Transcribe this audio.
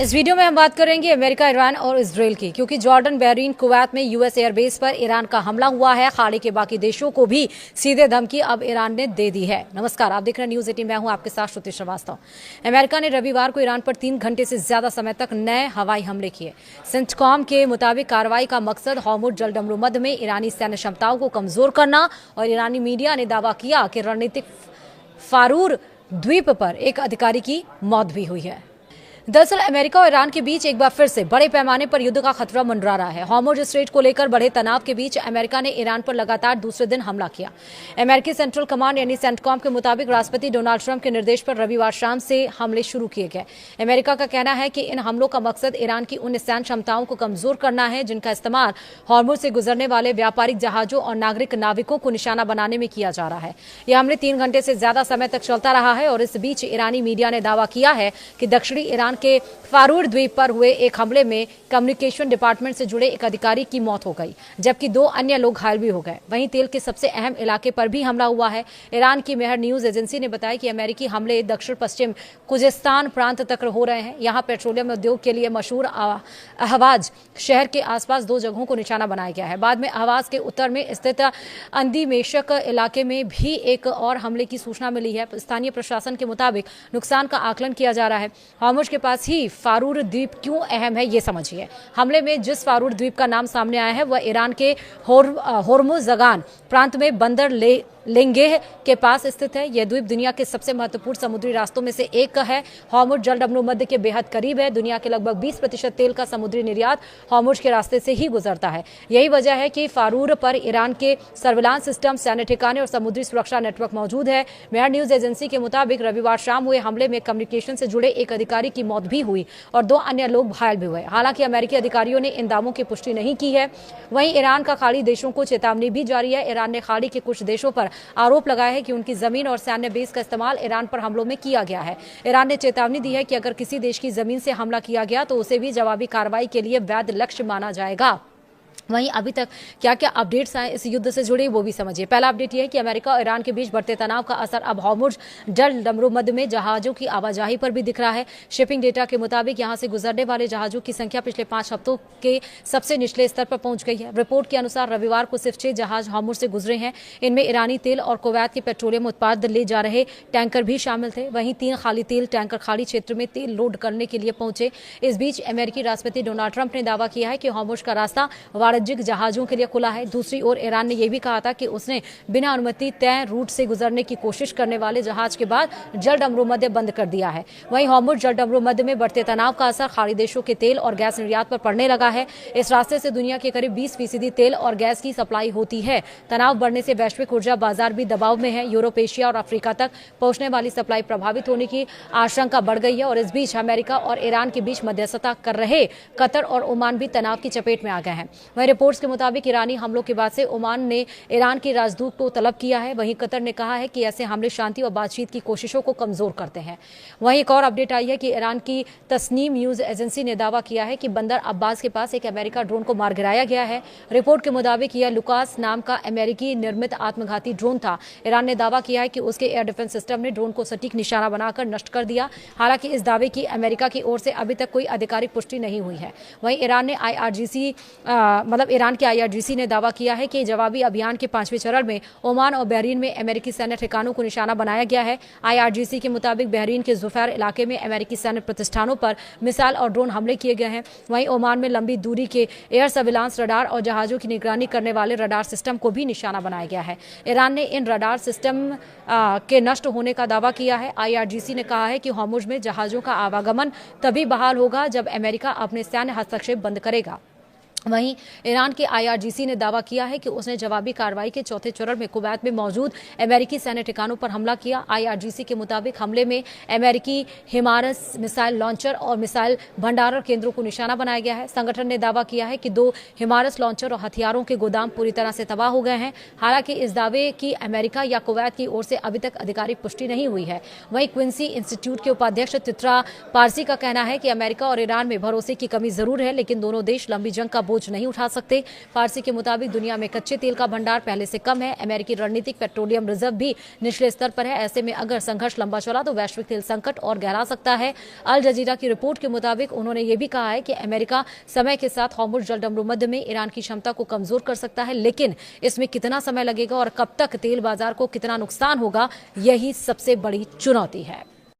इस वीडियो में हम बात करेंगे अमेरिका, ईरान और इजरायल की, क्योंकि जॉर्डन, बहरीन, कुवैत में यूएस एयरबेस पर ईरान का हमला हुआ है। खाड़ी के बाकी देशों को भी सीधे धमकी अब ईरान ने दे दी है। नमस्कार, आप देख रहे हैं न्यूज 18। मैं हूं आपके साथ श्रुति श्रीवास्तव। अमेरिका ने रविवार को ईरान पर 3 घंटे से ज्यादा समय तक नए हवाई हमले किए। सेंटकॉम के मुताबिक कार्रवाई का मकसद हॉर्मुज़ जलदमरू मध्य में ईरानी सैन्य क्षमताओं को कमजोर करना, और ईरानी मीडिया ने दावा किया कि रणनीतिक फारूर द्वीप पर एक अधिकारी की मौत भी हुई है। दरअसल अमेरिका और ईरान के बीच एक बार फिर से बड़े पैमाने पर युद्ध का खतरा मंडरा रहा है। हॉर्मुज़ स्ट्रेट को लेकर बढ़े तनाव के बीच अमेरिका ने ईरान पर लगातार दूसरे दिन हमला किया। अमेरिकी सेंट्रल कमांड यानी सेंटकॉम के मुताबिक राष्ट्रपति डोनाल्ड ट्रंप के निर्देश पर रविवार शाम से हमले शुरू किए गए। अमेरिका का कहना है कि इन हमलों का मकसद ईरान की उन सैन्य क्षमताओं को कमजोर करना है जिनका इस्तेमाल हॉर्मुज़ से गुजरने वाले व्यापारिक जहाजों और नागरिक नाविकों को निशाना बनाने में किया जा रहा है। यह हमले 3 घंटे से ज्यादा समय तक चलता रहा है, और इस बीच ईरानी मीडिया ने दावा किया है कि दक्षिणी ईरान के फारूर द्वीप पर हुए एक हमले में कम्युनिकेशन डिपार्टमेंट से जुड़े एक अधिकारी की मौत हो गई, जबकि 2 अन्य लोग घायल भी हो गए। वहीं तेल के सबसे अहम इलाके पर भी हमला हुआ है। ईरान की मेहर न्यूज एजेंसी ने बताया कि अमेरिकी हमले दक्षिण पश्चिम खुजेस्तान प्रांत तक हो रहे हैं। यहां पेट्रोलियम उद्योग के लिए मशहूर अहवाज शहर के आसपास 2 जगहों को निशाना बनाया गया है। बाद में अहवाज के उत्तर में स्थित अंदीमेशक इलाके में भी एक और हमले की सूचना मिली है। स्थानीय प्रशासन के मुताबिक नुकसान का आकलन किया जा रहा है। हॉर्मुज़ के पास ही फारूर द्वीप क्यों अहम है, ये समझिए। हमले में जिस फारूर द्वीप का नाम सामने आया है वह ईरान के होर्मुज़गान प्रांत में बंदर लेंगेह के पास स्थित है। यह द्वीप दुनिया के सबसे महत्वपूर्ण समुद्री रास्तों में से एक है। हॉर्मुज़ जलदमरू मध्य के बेहद करीब है। दुनिया के लगभग 20% तेल का समुद्री निर्यात हॉर्मुज़ के रास्ते से ही गुजरता है। यही वजह है कि फारूर पर ईरान के सर्विलांस सिस्टम, सैन्य ठिकाने और समुद्री सुरक्षा नेटवर्क मौजूद है। मेहर न्यूज एजेंसी के मुताबिक रविवार शाम हुए हमले में कम्युनिकेशन से जुड़े एक अधिकारी की मौत भी हुई और 2 अन्य लोग घायल भी हुए। हालांकि अमेरिकी अधिकारियों ने इन दावों की पुष्टि नहीं की है। वहीं ईरान का खाड़ी देशों को चेतावनी भी जारी है। ईरान ने खाड़ी के कुछ देशों पर आरोप लगाया है कि उनकी जमीन और सैन्य बेस का इस्तेमाल ईरान पर हमलों में किया गया है। ईरान ने चेतावनी दी है कि अगर किसी देश की जमीन से हमला किया गया तो उसे भी जवाबी कार्रवाई के लिए वैध लक्ष्य माना जाएगा। वहीं अभी तक क्या क्या अपडेट्स आए इस युद्ध से जुड़े वो भी समझिए। पहला अपडेट यह है कि अमेरिका और ईरान के बीच बढ़ते तनाव का असर अब हॉर्मुज़ जलदमरू मध्य में जहाजों की आवाजाही पर भी दिख रहा है। शिपिंग डेटा के मुताबिक यहां से गुजरने वाले जहाजों की संख्या पिछले 5 हफ्तों के सबसे निचले स्तर पर पहुंच गई है। रिपोर्ट के अनुसार रविवार को सिर्फ 6 जहाज हॉर्मुज़ से गुजरे हैं। इनमें ईरानी तेल और कुवैत के पेट्रोलियम उत्पाद ले जा रहे टैंकर भी शामिल थे। वहीं 3 खाली तेल टैंकर खाड़ी क्षेत्र में तेल लोड करने के लिए पहुंचे। इस बीच अमेरिकी राष्ट्रपति डोनाल्ड ट्रंप ने दावा किया है कि हॉर्मुज़ का रास्ता वाणिज्यिक जहाजों के लिए खुला है। दूसरी ओर ईरान ने यह भी कहा था कि उसने बिना अनुमति तय रूट से गुजरने की कोशिश करने वाले जहाज के बाद जलदमरू मध्य बंद कर दिया है। वहीं हॉर्मुज़ जलदमरू मध्य में बढ़ते तनाव का असर खाड़ी देशों के तेल और गैस निर्यात पर पड़ने लगा है। इस रास्ते से दुनिया के करीब 20% तेल और गैस की सप्लाई होती है। तनाव बढ़ने से वैश्विक ऊर्जा बाजार भी दबाव में है। यूरोप, एशिया और अफ्रीका तक पहुंचने वाली सप्लाई प्रभावित होने की आशंका बढ़ गई है। और इस बीच अमेरिका और ईरान के बीच मध्यस्थता कर रहे कतर और ओमान भी तनाव की चपेट में आ गए हैं। वहीं रिपोर्ट्स के मुताबिक ईरानी हमलों के बाद से ओमान ने ईरान के राजदूत को तलब किया है। वहीं कतर ने कहा है कि ऐसे हमले शांति और बातचीत की कोशिशों को कमजोर करते हैं। वहीं एक और अपडेट आई है कि ईरान की तस्नीम न्यूज एजेंसी ने दावा किया है कि बंदर अब्बास के पास एक अमेरिका ड्रोन को मार गिराया गया है। रिपोर्ट के मुताबिक यह लुकास नाम का अमेरिकी निर्मित आत्मघाती ड्रोन था। ईरान ने दावा किया है कि उसके एयर डिफेंस सिस्टम ने ड्रोन को सटीक निशाना बनाकर नष्ट कर दिया। हालांकि इस दावे की अमेरिका की ओर से अभी तक कोई आधिकारिक पुष्टि नहीं हुई है। वहीं ईरान के IRGC ने दावा किया है कि जवाबी अभियान के 5वें चरण में ओमान और बहरीन में अमेरिकी सैन्य ठिकानों को निशाना बनाया गया है। IRGC के मुताबिक बहरीन के जुफैर इलाके में अमेरिकी सैन्य प्रतिष्ठानों पर मिसाइल और ड्रोन हमले किए गए हैं। वहीं ओमान में लंबी दूरी के एयर सर्विलांस रडार और जहाजों की निगरानी करने वाले रडार सिस्टम को भी निशाना बनाया गया है। ईरान ने इन रडार सिस्टम के नष्ट होने का दावा किया है। IRGC ने कहा है कि हॉर्मुज़ में जहाजों का आवागमन तभी बहाल होगा जब अमेरिका अपने सैन्य हस्तक्षेप बंद करेगा। वहीं ईरान के IRGC ने दावा किया है कि उसने जवाबी कार्रवाई के 4थे चरण में कुवैत में मौजूद अमेरिकी सैन्य ठिकानों पर हमला किया। IRGC के मुताबिक हमले में अमेरिकी हिमारस मिसाइल लॉन्चर और मिसाइल भंडारण केंद्रों को निशाना बनाया गया है। संगठन ने दावा किया है कि 2 हिमारस लॉन्चर और हथियारों के गोदाम पूरी तरह से तबाह हो गए हैं। हालांकि इस दावे की अमेरिका या कुवैत की ओर से अभी तक आधिकारिक पुष्टि नहीं हुई है। वहीं क्विंसी इंस्टीट्यूट के उपाध्यक्ष तित्रा पारसी का कहना है कि अमेरिका और ईरान में भरोसे की कमी जरूर है, लेकिन दोनों देश लंबी जंग का बोझ नहीं उठा सकते। फारसी के मुताबिक दुनिया में कच्चे तेल का भंडार पहले से कम है। अमेरिकी रणनीतिक पेट्रोलियम रिजर्व भी निचले स्तर पर है। ऐसे में अगर संघर्ष लंबा चला तो वैश्विक तेल संकट और गहरा सकता है। अल जजीरा की रिपोर्ट के मुताबिक उन्होंने ये भी कहा है कि अमेरिका समय के साथ हॉर्मुज़ जलडमरू मध्य में ईरान की क्षमता को कमजोर कर सकता है, लेकिन इसमें कितना समय लगेगा और कब तक तेल बाजार को कितना नुकसान होगा, यही सबसे बड़ी चुनौती है।